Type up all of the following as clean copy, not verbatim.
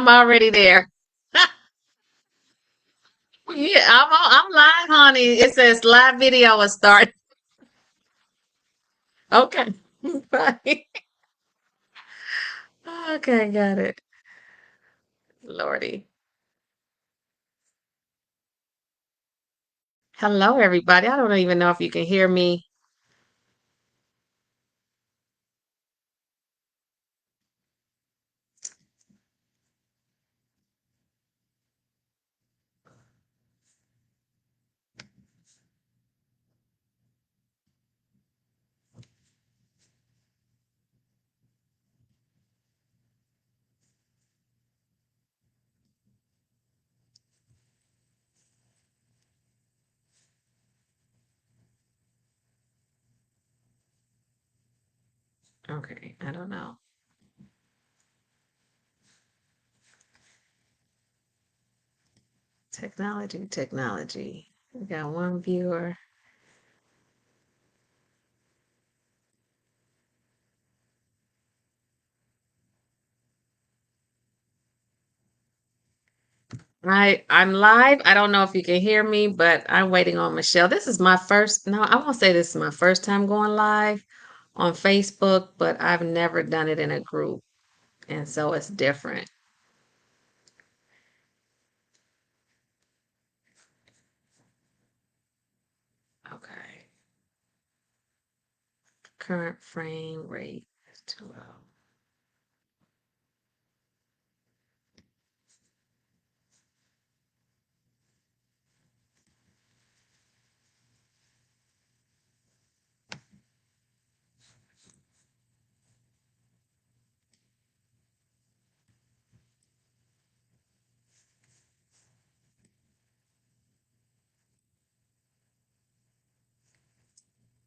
I'm already there. Yeah, I'm live, honey. It says live video is starting. Okay. Bye. Okay, got it. Lordy. Hello, everybody. I don't even know if you can hear me. Okay, I don't know. Technology, technology. We got one viewer. I'm live. I don't know if you can hear me, but I'm waiting on Michelle. This is my first, no, I won't say this is my first time going live on Facebook, but I've never done it in a group, and so it's different. Okay. Current frame rate is too low.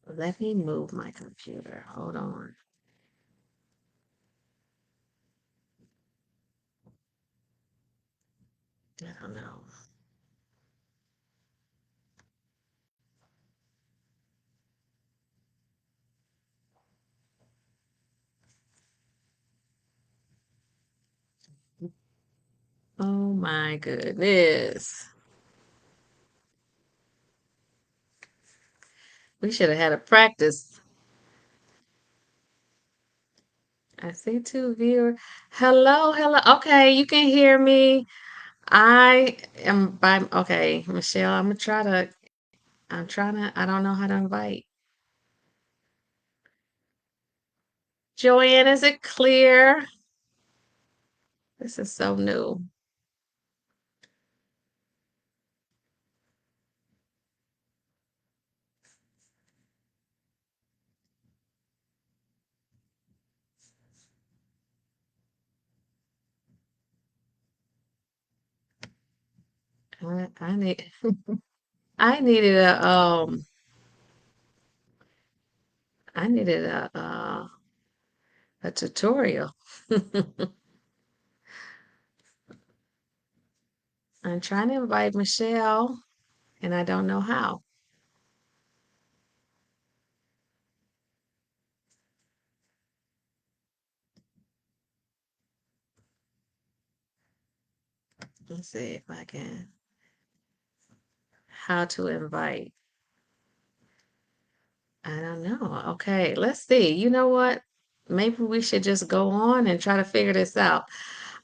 Let me move my computer. Hold on. I don't know. Oh my goodness. We should have had a practice. I see two viewer. Hello, hello. Okay, you can hear me. I am by okay, Michelle. I'm trying to, I don't know how to invite. Joanne, is it clear? This is so new. I need I needed I needed a tutorial. I'm trying to invite Michelle and I don't know how. Let's see if I can. How to invite. I don't know. Okay, let's see. You know what? Maybe we should just go on and try to figure this out.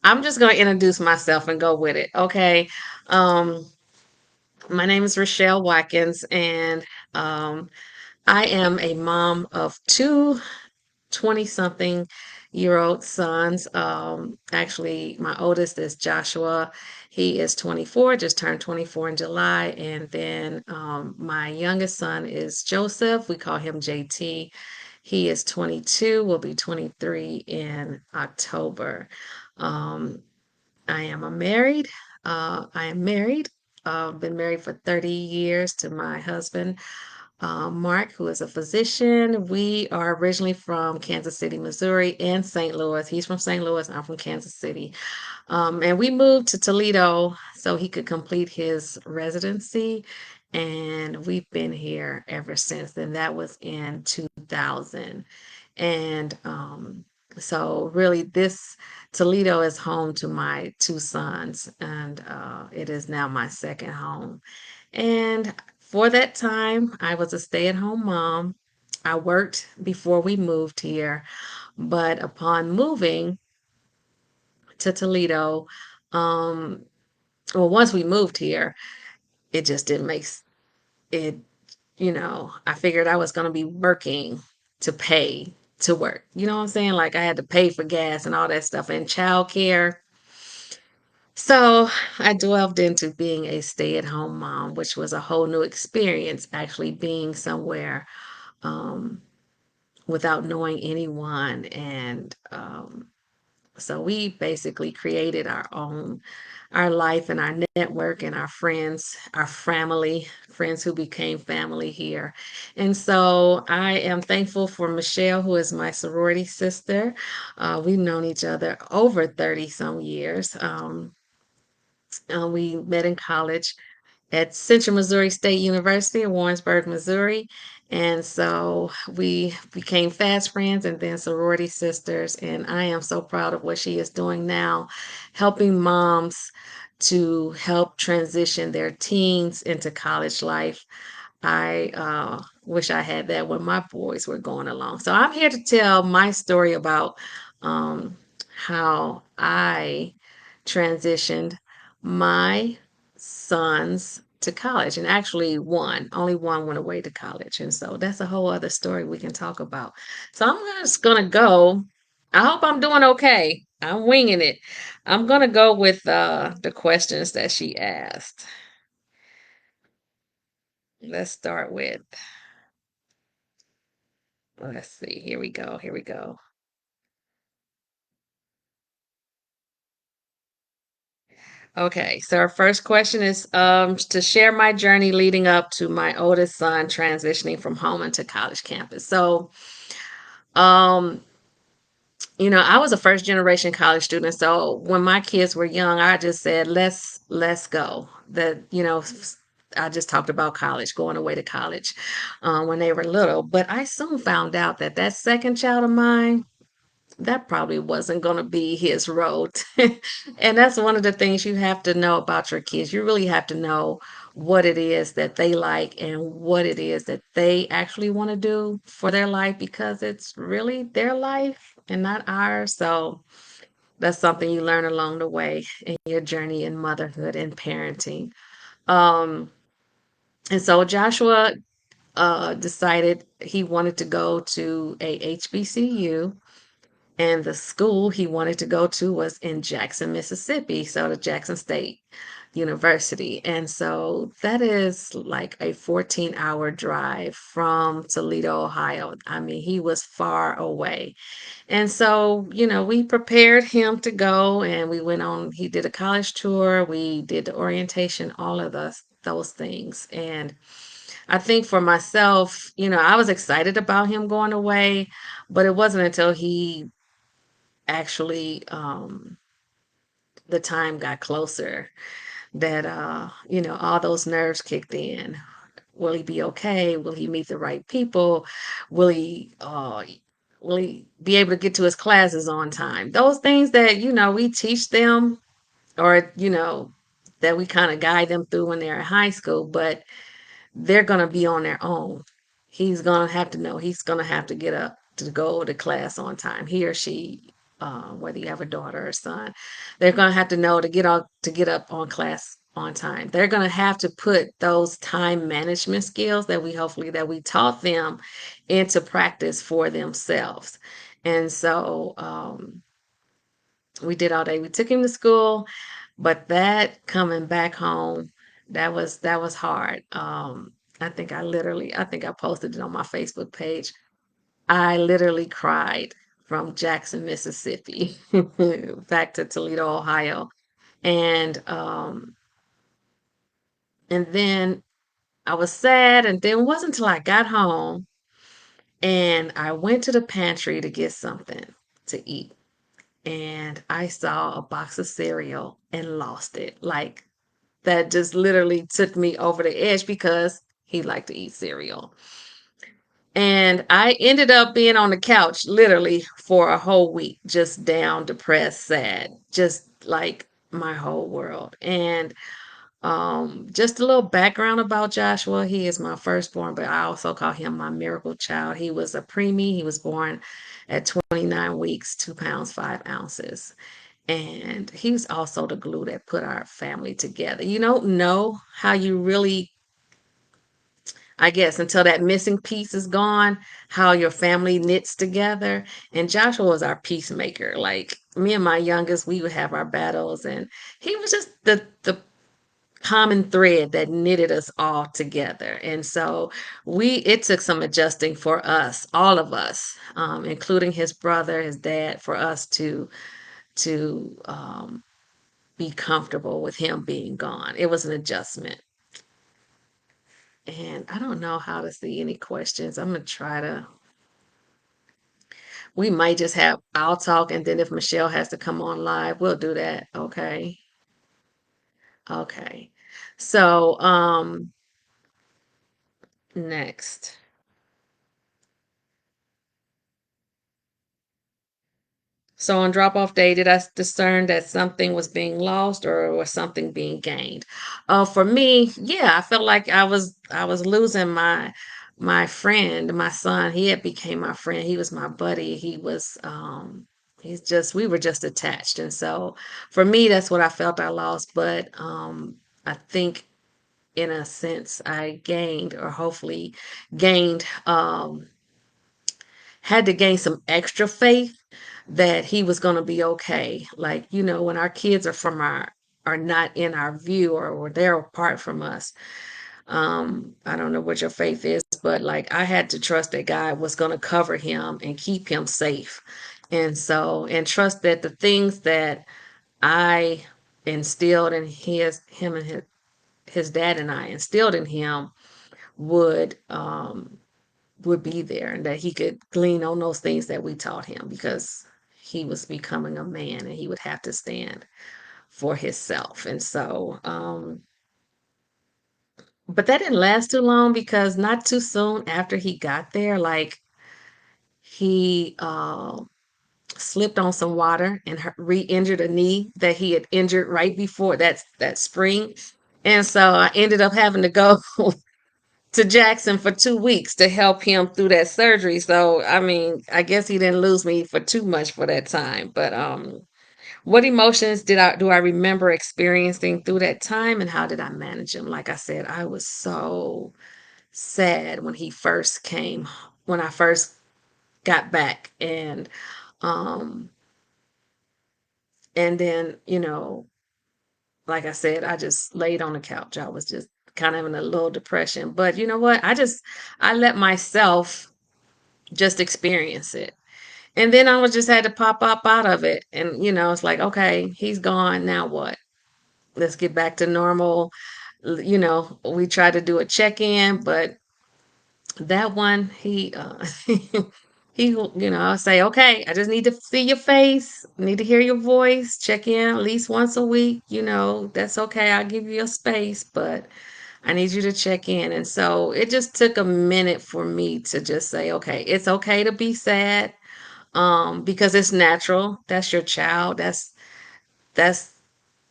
I'm just going to introduce myself and go with it. Okay. Um, my name is Richelle '𝙤𝙤𝙧𝙜, and I am a mom of two 20-something-year-old sons. Actually, my oldest is Joshua. He is 24, just turned 24 in July. And then my youngest son is Joseph. We call him JT. He is 22, will be 23 in October. Um, I am a married. I am married. Been married for 30 years to my husband, Mark, who is a physician. We are originally from Kansas City, Missouri, and St. Louis. He's from St. Louis. I'm from Kansas City. And we moved to Toledo so he could complete his residency. And we've been here ever since then. That was in 2000. And So really, this Toledo is home to my two sons, and it is now my second home. And for that time, I was a stay-at-home mom. I worked before we moved here, but upon moving to Toledo, um, well, once we moved here, it just didn't make it, I figured I was going to be working to pay to work. You know what I'm saying? Like I had to pay for gas and all that stuff and childcare. So I delved into being a stay-at-home mom, which was a whole new experience, actually being somewhere um, without knowing anyone. And so we basically created our life and our network and our friends, our family, friends who became family here. And so I am thankful for Michelle, who is my sorority sister. We've known each other over 30 some years. We met in college at Central Missouri State University in Warrensburg, Missouri. And so we became fast friends and then sorority sisters. And I am so proud of what she is doing now, helping moms to help transition their teens into college life. I wish I had that when my boys were going along. So I'm here to tell my story about um, how I transitioned my sons to college. And actually, only one went away to college. And so that's a whole other story we can talk about. So I'm just going to go. I hope I'm doing okay. I'm winging it. I'm going to go with the questions that she asked. Let's start with. Let's see. Here we go. Here we go. Okay, so our first question is to share my journey leading up to my oldest son transitioning from home into college campus. So, um, I was a first generation college student. So when my kids were young, I just said, let's go. I just talked about college, going away to college when they were little. But I soon found out that that second child of mine, that probably wasn't going to be his road. And that's one of the things you have to know about your kids. You really have to know what it is that they like and what it is that they actually want to do for their life because it's really their life and not ours. So that's something you learn along the way in your journey in motherhood and parenting. Um, and so Joshua decided he wanted to go to a HBCU, and the school he wanted to go to was in Jackson, Mississippi, so the Jackson State University. And so that is like a 14-hour drive from Toledo, Ohio. I mean, he was far away. And so, we prepared him to go and we went on, he did a college tour, we did the orientation, all of those things. And I think for myself, I was excited about him going away, but it wasn't until he actually the time got closer that all those nerves kicked in. Will he be okay? Will he meet the right people? Will he be able to get to his classes on time? Those things that we teach them, or that we kind of guide them through when they're in high school, but they're going to be on their own. He's going to have to know he's going to have to get up to go to class on time. He or she, whether you have a daughter or son, they're going to have to know to get up on class on time. They're going to have to put those time management skills that we taught them into practice for themselves. And so we did all day. We took him to school, but that coming back home, that was hard. I think I posted it on my Facebook page. I literally cried from Jackson, Mississippi, back to Toledo, Ohio. And then I was sad, and then it wasn't until I got home and I went to the pantry to get something to eat. And I saw a box of cereal and lost it. Like that just literally took me over the edge because he liked to eat cereal. And I ended up being on the couch literally for a whole week, just down, depressed, sad, just like my whole world. And just a little background about Joshua. He is my firstborn, but I also call him my miracle child. He was a preemie. He was born at 29 weeks, 2 pounds, 5 ounces. And he's also the glue that put our family together. You don't know how you really, I guess, until that missing piece is gone, how your family knits together. And Joshua was our peacemaker. Like me and my youngest, we would have our battles, and he was just the common thread that knitted us all together. And so it took some adjusting for us, all of us, including his brother, his dad, for us to be comfortable with him being gone. It was an adjustment. And I don't know how to see any questions. I'm gonna try to. We might just have I'll talk, and then if Michelle has to come on live, we'll do that. Okay. Okay. So, next. So on drop-off day, did I discern that something was being lost or was something being gained? For me, yeah, I felt like I was losing my friend, my son. He had became my friend. He was my buddy. We were just attached. And so for me, that's what I felt I lost. But I think in a sense I gained, or hopefully gained, had to gain some extra faith that he was going to be okay. Like, when our kids are not in our view, or they're apart from us. I don't know what your faith is, but like I had to trust that God was going to cover him and keep him safe. And trust that the things that I instilled in him and his dad and I instilled in him would would be there, and that he could glean on those things that we taught him, because he was becoming a man and he would have to stand for himself. And so, but that didn't last too long, because not too soon after he got there, like he slipped on some water and re-injured a knee that he had injured right before that spring. And so I ended up having to go to Jackson for 2 weeks to help him through that surgery. So, I mean, I guess he didn't lose me for too much for that time. But what emotions do I remember experiencing through that time, and how did I manage them? Like I said, I was so sad when he first came, when I first got back, um and then, like I said, I just laid on the couch. I was just kind of in a little depression. But you know what? I let myself just experience it. And then I was just had to pop up out of it. And, it's like, okay, he's gone. Now what? Let's get back to normal. We tried to do a check-in, but that one, I'll say, okay, I just need to see your face, need to hear your voice, check in at least once a week. That's okay. I'll give you a space, but I need you to check in. And so it just took a minute for me to just say, okay, it's okay to be sad, because it's natural. That's your child. That's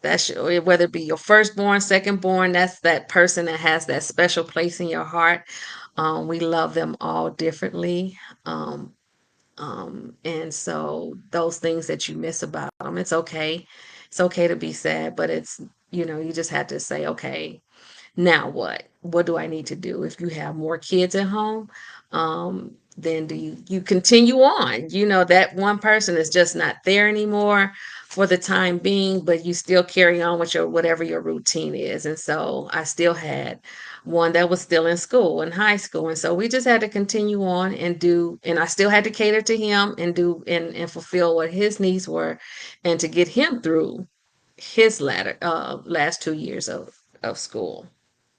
whether it be your firstborn, secondborn, that's that person that has that special place in your heart. We love them all differently. Um, and so those things that you miss about them, it's okay. It's okay to be sad, but you just have to say, okay, now what? What do I need to do? If you have more kids at home, then do you continue on? That one person is just not there anymore for the time being, but you still carry on with your whatever your routine is. And so I still had one that was still in school, in high school. And so we just had to continue on and I still had to cater to him and do and fulfill what his needs were, and to get him through his last 2 years of school.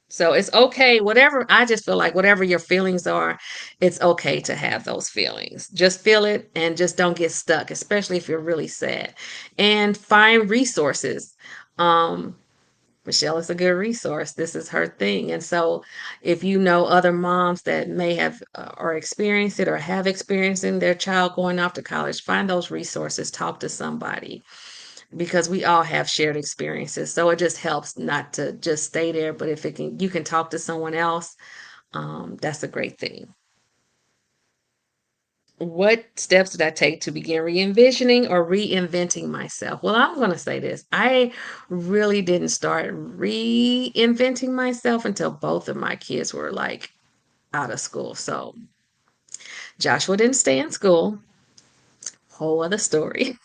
So it's okay, whatever. I just feel like whatever your feelings are, it's okay to have those feelings. Just feel it and just don't get stuck, especially if you're really sad. And find resources. Um, Michelle is a good resource. This is her thing. And so, if you know other moms that may have or experienced it or have experiencing their child going off to college, find those resources, talk to somebody because we all have shared experiences. So it just helps not to just stay there, but if it can, you can talk to someone else. That's a great thing. What steps did I take to begin re-envisioning or reinventing myself? Well, I'm going to say this. I really didn't start reinventing myself until both of my kids were like out of school. So Joshua didn't stay in school. Whole other story.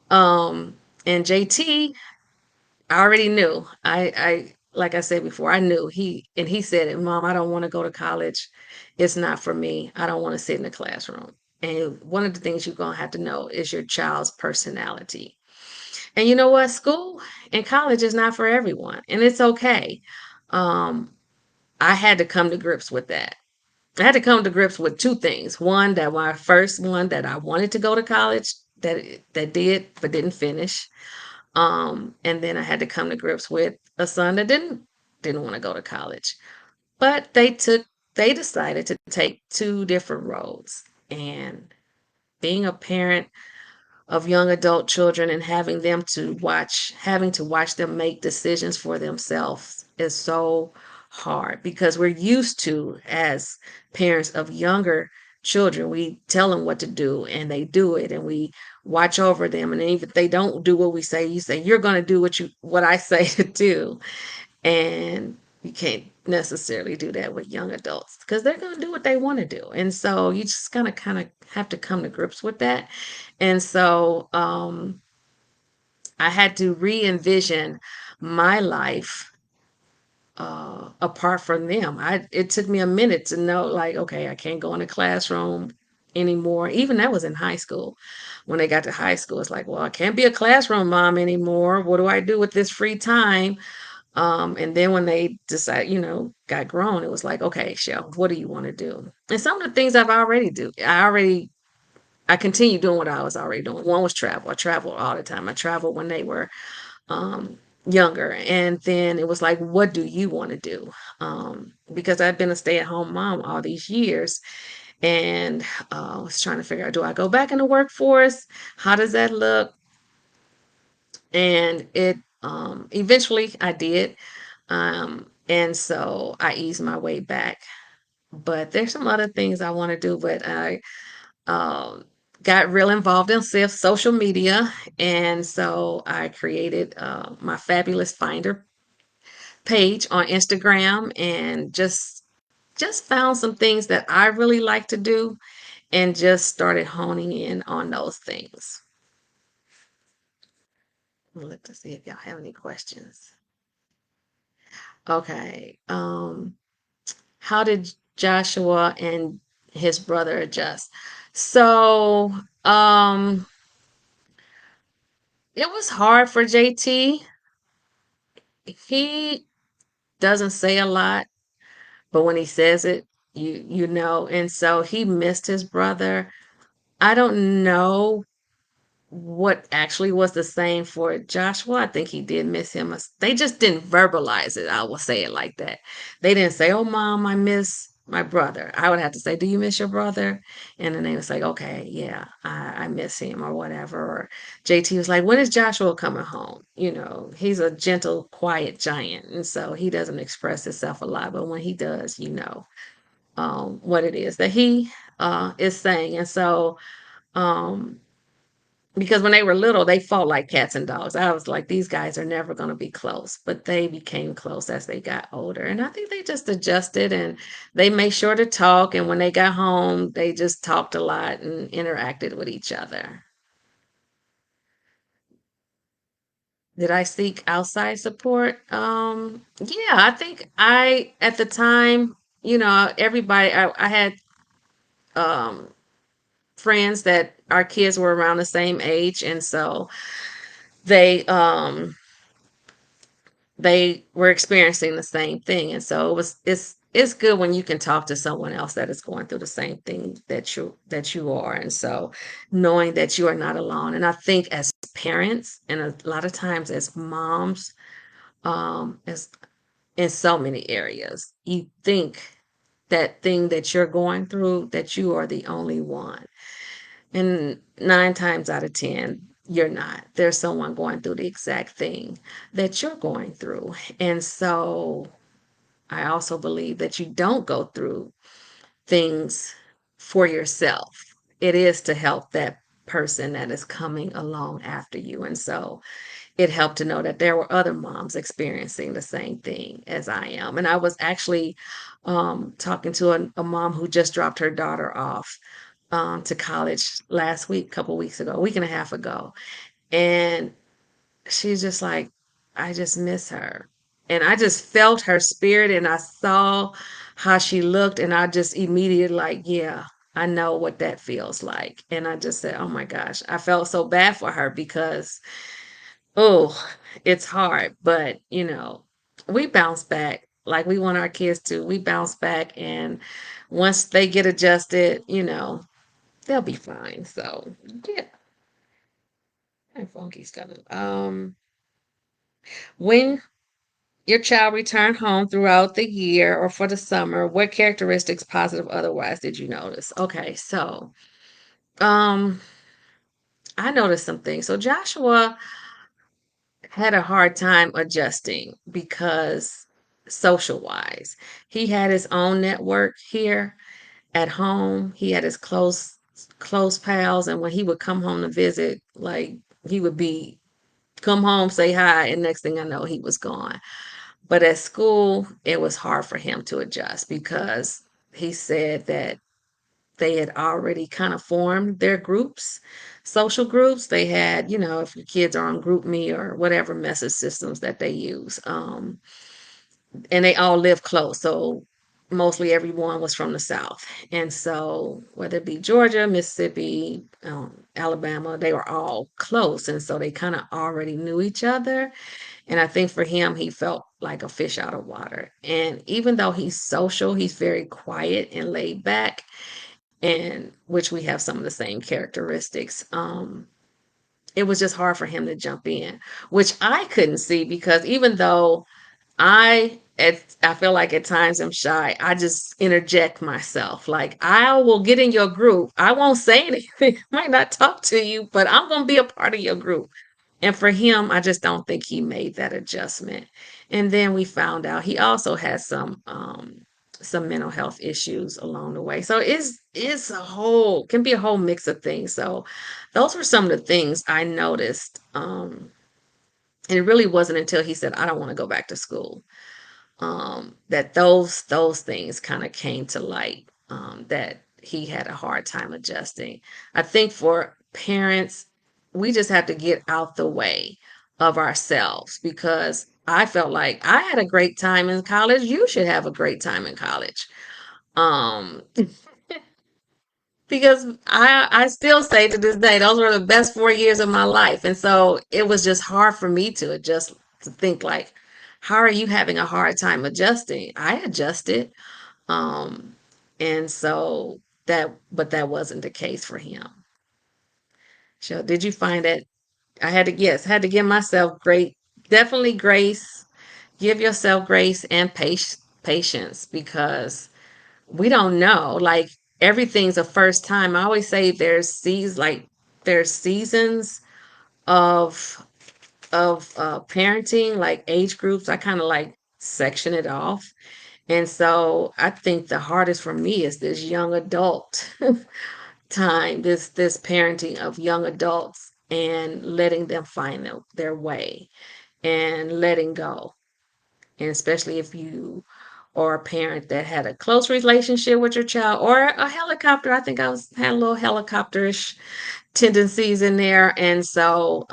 Um, and JT, I already knew. Like I said before, I knew he said it, Mom, I don't want to go to college. It's not for me. I don't want to sit in the classroom. And one of the things you're gonna have to know is your child's personality. And you know what? School and college is not for everyone, and it's okay. Um, I had to come to grips with that. I had to come to grips with two things. One, that my first one that I wanted to go to college, that did but didn't finish. And then I had to come to grips with a son that didn't want to go to college. But they decided to take two different roads. And being a parent of young adult children and having to watch them make decisions for themselves is so hard because we're used to, as parents of younger children, we tell them what to do and they do it, and we watch over them, and even if they don't do what we say, you say you're going to do what I say to do. And you can't necessarily do that with young adults because they're going to do what they want to do. And so you just gotta kind of have to come to grips with that. And so I had to re-envision my life apart from them. It took me a minute to know, like, okay, I can't go in the classroom anymore. Even that was in high school. When they got to high school, it's like, well, I can't be a classroom mom anymore. What do I do with this free time? And then when they decided, got grown, it was like, okay, Shell, what do you want to do? And some of the things I've already do, I continue doing what I was already doing. One was travel. I traveled all the time. I traveled when they were um, younger. And then it was like, what do you want to do? Because I've been a stay-at-home mom all these years, and I was trying to figure out, do I go back in the workforce? How does that look? And it eventually I did. And so I eased my way back. But there's some other things I want to do, but I um, got real involved in social media. And so I created my Fabulous Finder page on Instagram and just found some things that I really like to do and just started honing in on those things. Look to see if y'all have any questions. Okay. How did Joshua and his brother adjust? So, it was hard for JT. He doesn't say a lot, but when he says it, you know. And so he missed his brother. I don't know what actually was the same for Joshua. I think he did miss him. They just didn't verbalize it. I will say it like that. They didn't say, "Oh, mom, I miss my brother." I would have to say, "Do you miss your brother?" And then they was like, "Okay, yeah, I miss him," or whatever. Or JT was like, "When is Joshua coming home?" He's a gentle, quiet giant, and so he doesn't express himself a lot. But when he does, what it is that he is saying. And so. Um, because when they were little, they fought like cats and dogs. I was like, these guys are never going to be close, but they became close as they got older. And I think they just adjusted and they made sure to talk. And when they got home, they just talked a lot and interacted with each other. Did I seek outside support? Yeah, I think at the time, everybody, I had um, friends that our kids were around the same age. And so they, they were experiencing the same thing. And so it's good when you can talk to someone else that is going through the same thing that you are. And so knowing that you are not alone. And I think as parents and a lot of times as moms, as in so many areas. You think that thing that you're going through, that you are the only one. And 9 times out of 10, you're not. There's someone going through the exact thing that you're going through. And so I also believe that you don't go through things for yourself. It is to help that person that is coming along after you. And so it helped to know that there were other moms experiencing the same thing as I am. And I was actually talking to a mom who just dropped her daughter off to college last week, a couple weeks ago, a week and a half ago. And she's just like, I just miss her. And I just felt her spirit and I saw how she looked and I just immediately like, yeah, I know what that feels like. And I just said, oh my gosh, I felt so bad for her because, oh, it's hard, but we bounce back like we want our kids to. We bounce back and once they get adjusted, they'll be fine. So yeah, my phone keeps coming. When your child returned home throughout the year or for the summer, what characteristics, positive, otherwise, did you notice? Okay, so um, I noticed some things. So Joshua had a hard time adjusting because social wise, he had his own network here at home. He had his close pals, and when he would come home to visit, like he would be come home, say hi, and next thing I know, he was gone. But at school, it was hard for him to adjust because he said that they had already kind of formed their groups, social groups. They had, if your kids are on GroupMe or whatever message systems that they use, and they all live close. So mostly everyone was from the South. And so whether it be Georgia, Mississippi, Alabama, they were all close. And so they kind of already knew each other. And I think for him, he felt like a fish out of water. And even though he's social, he's very quiet and laid back, and which we have some of the same characteristics. It was just hard for him to jump in, which I couldn't see because even though I feel like at times I'm shy. I just interject myself. Like I will get in your group. I won't say anything. I might not talk to you, but I'm gonna be a part of your group. And for him, I just don't think he made that adjustment. And then we found out he also has some mental health issues along the way. So it's a whole can be a whole mix of things. So those were some of the things I noticed. And it really wasn't until he said, I don't want to go back to school, that those things kind of came to light, that he had a hard time adjusting. I think for parents, we just have to get out the way of ourselves because I felt like I had a great time in college. You should have a great time in college. Um, because I still say to this day, those were the best 4 years of my life. And so it was just hard for me to adjust to think like, how are you having a hard time adjusting? I adjusted. Um, and so but that wasn't the case for him. So did you find that had to give myself definitely grace, give yourself grace and patience because we don't know. Like everything's a first time. I always say there's seasons of parenting, like age groups. I kind of like section it off. And so I think the hardest for me is this young adult time, this parenting of young adults and letting them find their way and letting go. And especially if you or a parent that had a close relationship with your child or a helicopter. I think had a little helicopterish tendencies in there. And so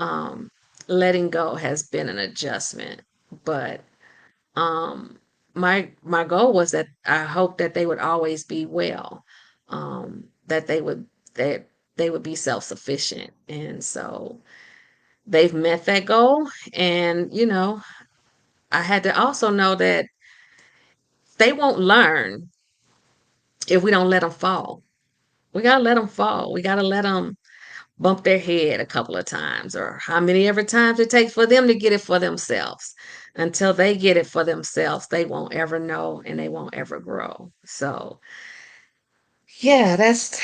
letting go has been an adjustment. But my goal was that I hope that they would always be well, that they would be self-sufficient. And so they've met that goal. And I had to also know that they won't learn if we don't let them fall. We got to let them fall. We got to let them bump their head a couple of times, or how many ever times it takes for them to get it for themselves. Until they get it for themselves, they won't ever know and they won't ever grow. So yeah, that's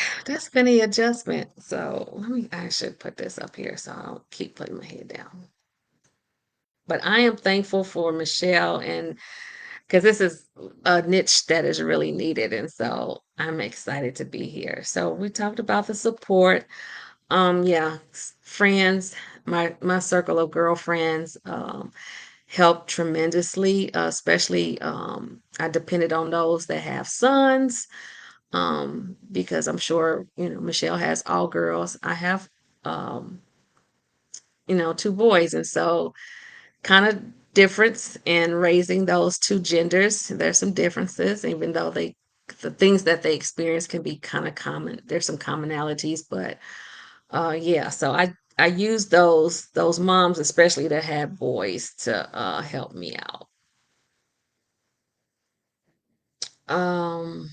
been the adjustment. So I should put this up here so I don't keep putting my head down. But I am thankful for Michelle, and because this is a niche that is really needed. And so I'm excited to be here. So we talked about the support. Yeah, friends, my circle of girlfriends, helped tremendously, especially I depended on those that have sons, because I'm sure, Michelle has all girls. I have, um, two boys. And so kind of difference in raising those two genders. There's some differences, even though the things that they experience can be kind of common. There's some commonalities, but yeah, so I use those moms, especially that had boys, to help me out. Um,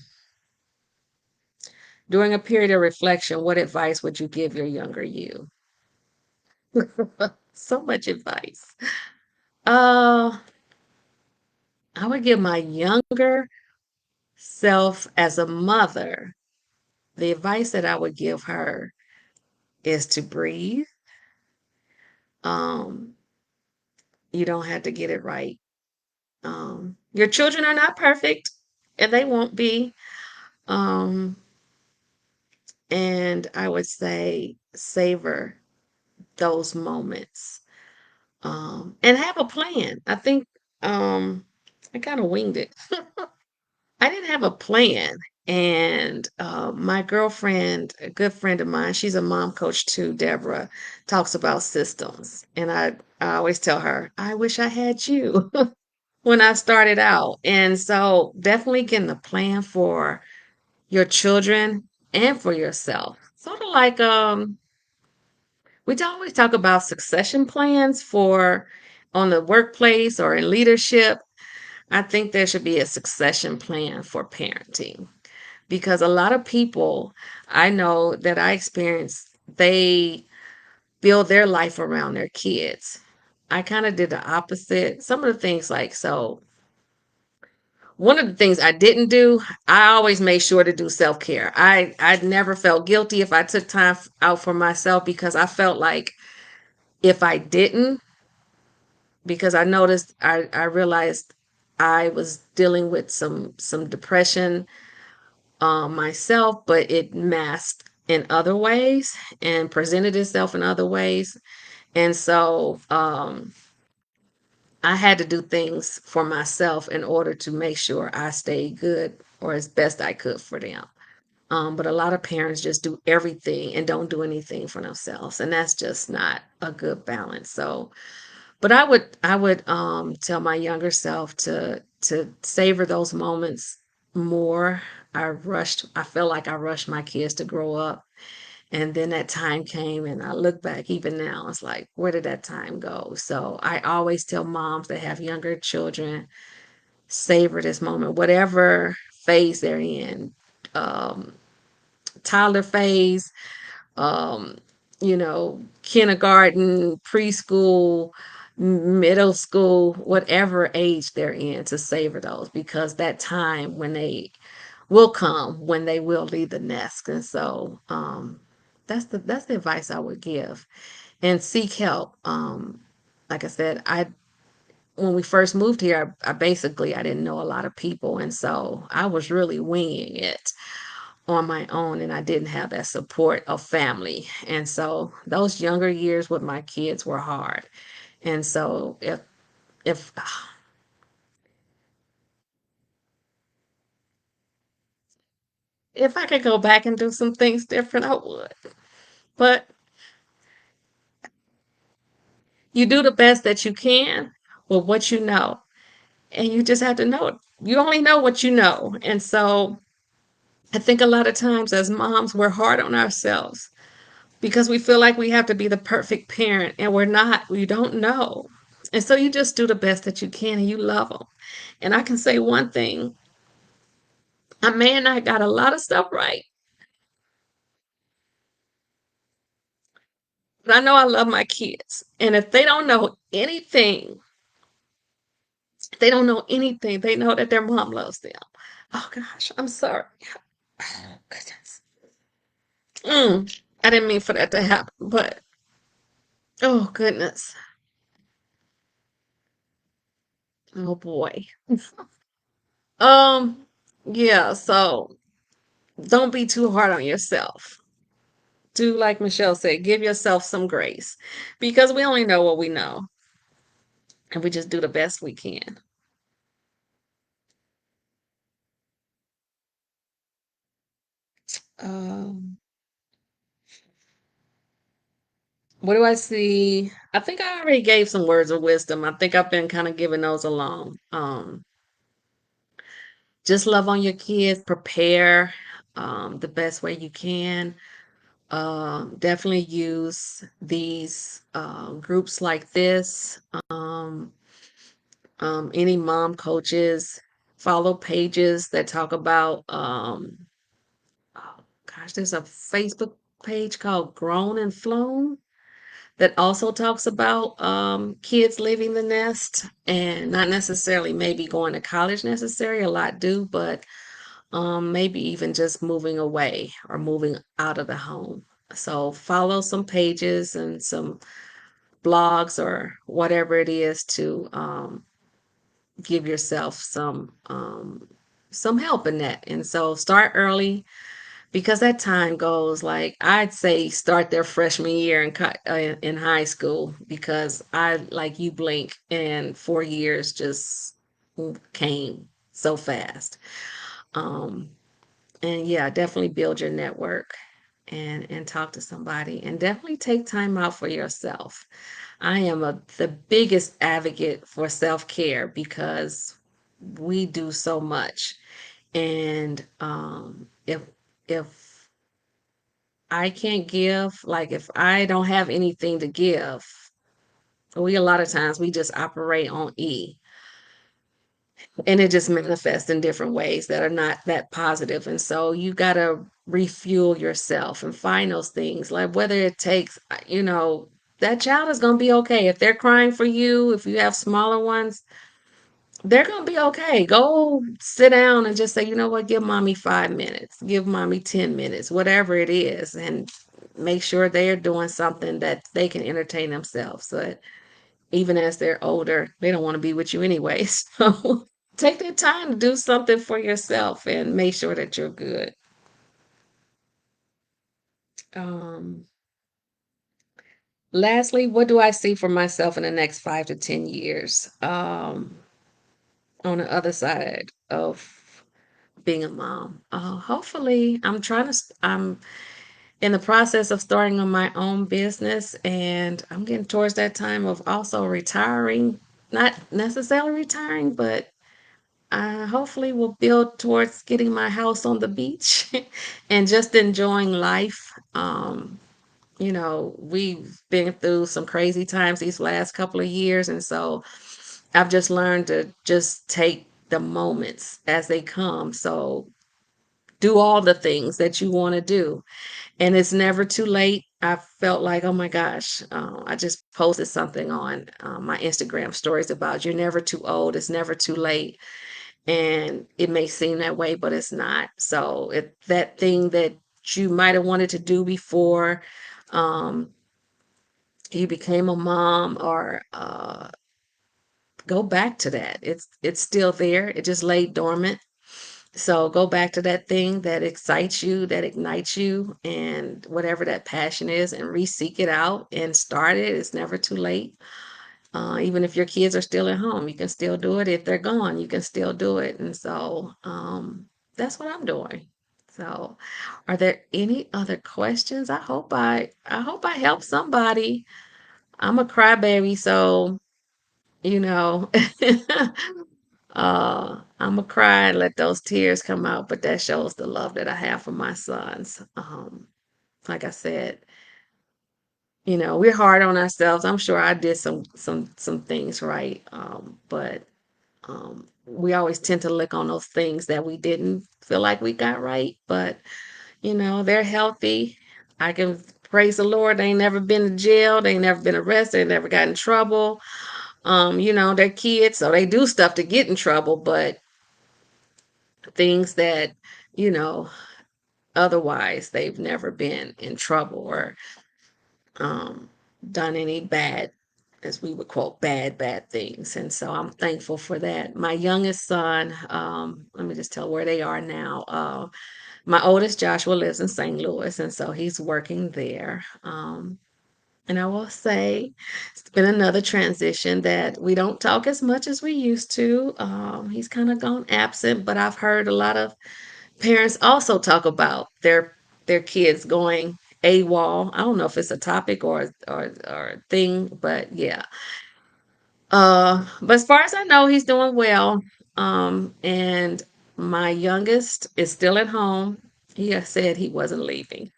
During a period of reflection, what advice would you give your younger you? So much advice. Uh, I would give my younger self as a mother, the advice that I would give her is to breathe. Um, you don't have to get it right. Your children are not perfect, and they won't be. Um, and I would say savor those moments, and have a plan. I think I kind of winged it. I didn't have a plan. And my girlfriend, a good friend of mine, she's a mom coach too, Deborah, talks about systems. And I always tell her, I wish I had you when I started out. And so definitely getting a plan for your children and for yourself. Sort of like we always talk about succession plans for on the workplace or in leadership. I think there should be a succession plan for parenting, because a lot of people I know that I experience, they build their life around their kids. I kind of did the opposite. Some of the things, like, so one of the things I didn't do, I always made sure to do self-care. I never felt guilty if I took time out for myself, because I felt like if I didn't, because I realized I was dealing with some depression myself, but it masked in other ways and presented itself in other ways. And so I had to do things for myself in order to make sure I stayed good or as best I could for them. But a lot of parents just do everything and don't do anything for themselves. And that's just not a good balance. So, but I would tell my younger self to savor those moments more. I felt like I rushed my kids to grow up. And then that time came, and I look back even now, it's like, where did that time go? So I always tell moms that have younger children, savor this moment, whatever phase they're in. Um, Toddler phase, um, kindergarten, preschool, middle school, whatever age they're in, to savor those, because that time when they will come, when they will leave the nest. And so that's the advice I would give. And seek help. Like I said, I when we first moved here, I didn't know a lot of people, and so I was really winging it on my own, and I didn't have that support of family. And so those younger years with my kids were hard. And so if if I could go back and do some things different, I would. But you do the best that you can with what you know. And you just have to know it. You only know what you know. And so I think a lot of times as moms, we're hard on ourselves because we feel like we have to be the perfect parent, and we're not. We don't know. And so you just do the best that you can, and you love them. And I can say one thing, I may not got a lot of stuff right, But I know I love my kids. And if they don't know anything, they don't know anything. They know that their mom loves them. Oh gosh, I'm sorry. Oh, goodness. I didn't mean for that to happen, but oh goodness. Oh boy. Um, yeah, so don't be too hard on yourself. Do like Michelle said, give yourself some grace because we only know what we know and we just do the best we can. Um, what do I see? I think I already gave some words of wisdom. I think I've been kind of giving those along. Just love on your kids, prepare the best way you can. Definitely use these groups like this. Any mom coaches, follow pages that talk about, oh gosh, there's a Facebook page called Grown and Flown that also talks about kids leaving the nest and not necessarily maybe going to college necessarily. A lot do, but maybe even just moving away or moving out of the home. So follow some pages and some blogs or whatever it is to give yourself some help in that. And so start early because that time goes like I'd say start their freshman year in high school because I like you blink and 4 years just came so fast. Um, and yeah, definitely build your network and talk to somebody and definitely take time out for yourself. I am the biggest advocate for self-care because we do so much. And if I can't give, like if I don't have anything to give, we a lot of times we just operate on E and it just manifests in different ways that are not that positive. And so you got to refuel yourself and find those things, like whether it takes, that child is going to be okay. If they're crying for you, if you have smaller ones, they're going to be okay. Go sit down and just say, you know what, give mommy 5 minutes, give mommy 10 minutes, whatever it is. And make sure they're doing something that they can entertain themselves. So that even as they're older, they don't want to be with you anyway. So take that time to do something for yourself and make sure that you're good. Um, Lastly, what do I see for myself in the next 5 to 10 years? On the other side of being a mom. Hopefully, I'm in the process of starting on my own business and I'm getting towards that time of also retiring. Not necessarily retiring, but hopefully will build towards getting my house on the beach and just enjoying life. We've been through some crazy times these last couple of years, and so I've just learned to just take the moments as they come. So do all the things that you want to do, and it's never too late. I felt like, oh my gosh, I just posted something on my Instagram stories about you're never too old, it's never too late. And it may seem that way, but it's not. So if that thing that you might have wanted to do before um, you became a mom, or go back to that. It's still there. It just laid dormant. So go back to that thing that excites you, that ignites you, and whatever that passion is, and re-seek it out and start it. It's never too late. Even if your kids are still at home, you can still do it. If they're gone, you can still do it. And so that's what I'm doing. So, are there any other questions? I hope I helped somebody. I'm a crybaby, so you know, I'm a cry and let those tears come out. But that shows the love that I have for my sons. Like I said, we're hard on ourselves. I'm sure I did some things right, but we always tend to look on those things that we didn't feel like we got right. But they're healthy. I can praise the Lord, they ain't never been to jail, they ain't never been arrested, they never got in trouble. They're kids, so they do stuff to get in trouble, but things that, you know, otherwise they've never been in trouble or um, done any bad, as we would quote, bad things. And so I'm thankful for that. My youngest son, let me just tell where they are now. My oldest, Joshua, lives in St. Louis, and so he's working there. And I will say it's been another transition that we don't talk as much as we used to. He's kind of gone absent, but I've heard a lot of parents also talk about their kids going AWOL. I don't know if it's a topic or a thing, but yeah. But as far as I know, he's doing well. And my youngest is still at home. He has said he wasn't leaving.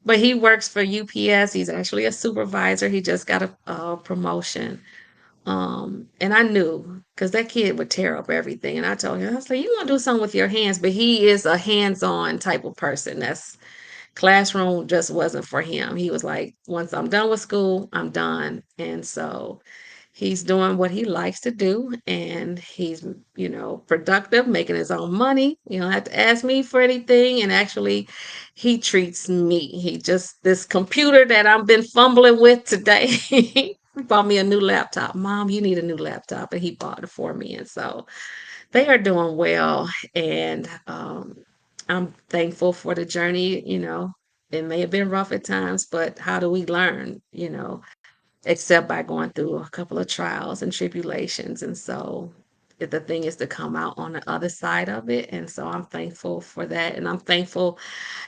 But he works for UPS. He's actually a supervisor. He just got a promotion. And I knew because that kid would tear up everything. And I told him, I was like, you want to do something with your hands, but he is a hands-on type of person. That's classroom just wasn't for him. He was like, once I'm done with school, I'm done. And so he's doing what he likes to do, and he's, productive, making his own money. You don't have to ask me for anything. And actually, he treats me. He just, this computer that I've been fumbling with today, he bought me a new laptop. Mom, you need a new laptop. And he bought it for me. And so they are doing well. And I'm thankful for the journey. It may have been rough at times, but how do we learn, except by going through a couple of trials and tribulations. And so the thing is to come out on the other side of it. And so I'm thankful for that. And I'm thankful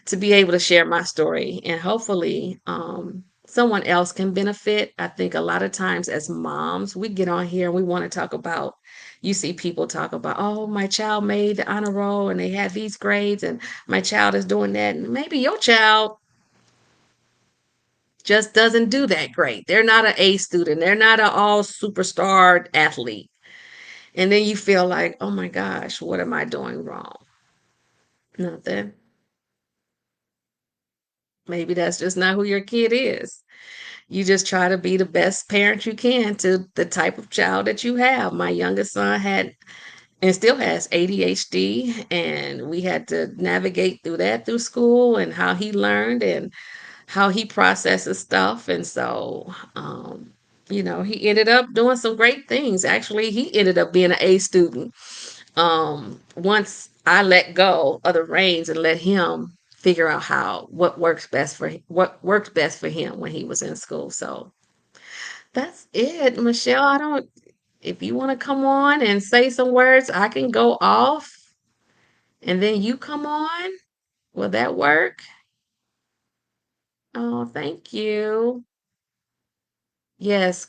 to be able to share my story, and hopefully someone else can benefit. I think a lot of times as moms, we get on here and we want to talk about, you see people talk about, oh, my child made the honor roll and they had these grades and my child is doing that. And maybe your child just doesn't do that great. They're not an A student. They're not an all superstar athlete. And then you feel like, oh my gosh, what am I doing wrong? Nothing. Maybe that's just not who your kid is. You just try to be the best parent you can to the type of child that you have. My youngest son had and still has ADHD, and we had to navigate through that through school and how he learned and how he processes stuff. And so, he ended up doing some great things. Actually, he ended up being an A student. Once I let go of the reins and let him figure out what worked best for him when he was in school. So that's it, Michelle. I don't, if you want to come on and say some words, I can go off and then you come on. Will that work? Oh, thank you. Yes,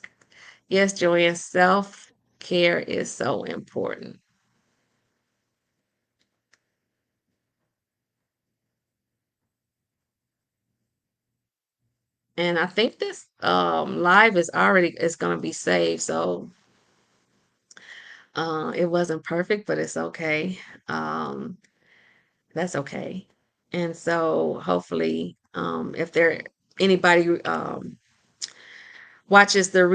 yes, Joanne, self-care is so important. And I think this live is going to be saved. So it wasn't perfect, but it's okay. Um, that's okay. And so hopefully, if there anybody watches the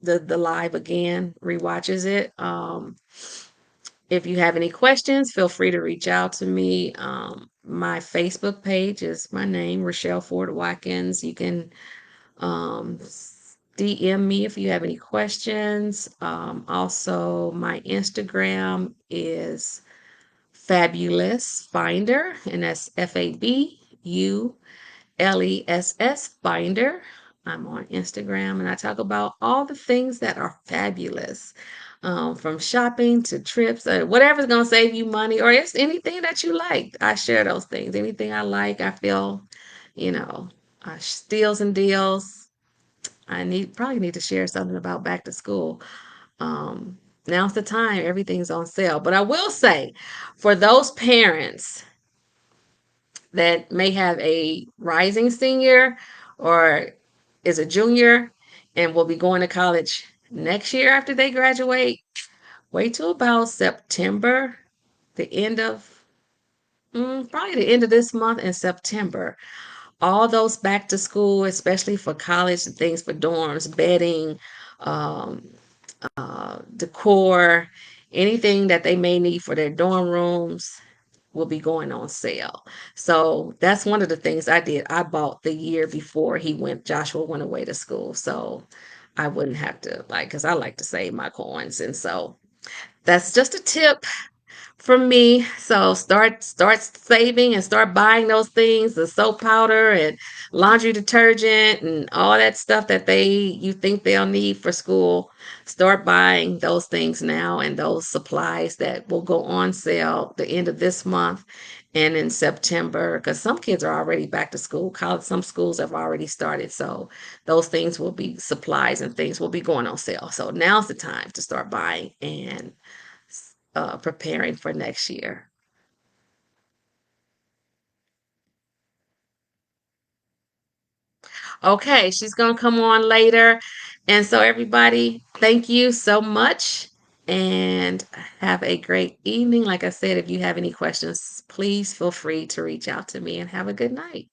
live again, rewatches it. If you have any questions, feel free to reach out to me. My Facebook page is my name, Richelle Ford-Watkins. You can DM me if you have any questions. Also, my Instagram is Fabulous Finder, and that's FABULESS Finder. I'm on Instagram and I talk about all the things that are fabulous, from shopping to trips, whatever's going to save you money, or it's anything that you like. I share those things. Anything I like, I feel, you know, steals and deals. Probably need to share something about back to school. Now's the time, everything's on sale. But I will say, for those parents that may have a rising senior or is a junior and will be going to college next year after they graduate, wait till about September, the end of Probably the end of this month in September. All those back to school, especially for college and things for dorms, bedding, um, decor, anything that they may need for their dorm rooms will be going on sale. So that's one of the things I did. I bought the year before Joshua went away to school. So I wouldn't have to like, because I like to save my coins. And so that's just a tip from me. So start saving and start buying those things, the soap powder and laundry detergent and all that stuff that they you think they'll need for school. Start buying those things now and those supplies that will go on sale the end of this month and in September, because some kids are already back to school. College, some schools have already started. So those things will be supplies and things will be going on sale. So now's the time to start buying and preparing for next year. Okay, she's going to come on later. And so, everybody, thank you so much and have a great evening. Like I said, if you have any questions, please feel free to reach out to me and have a good night.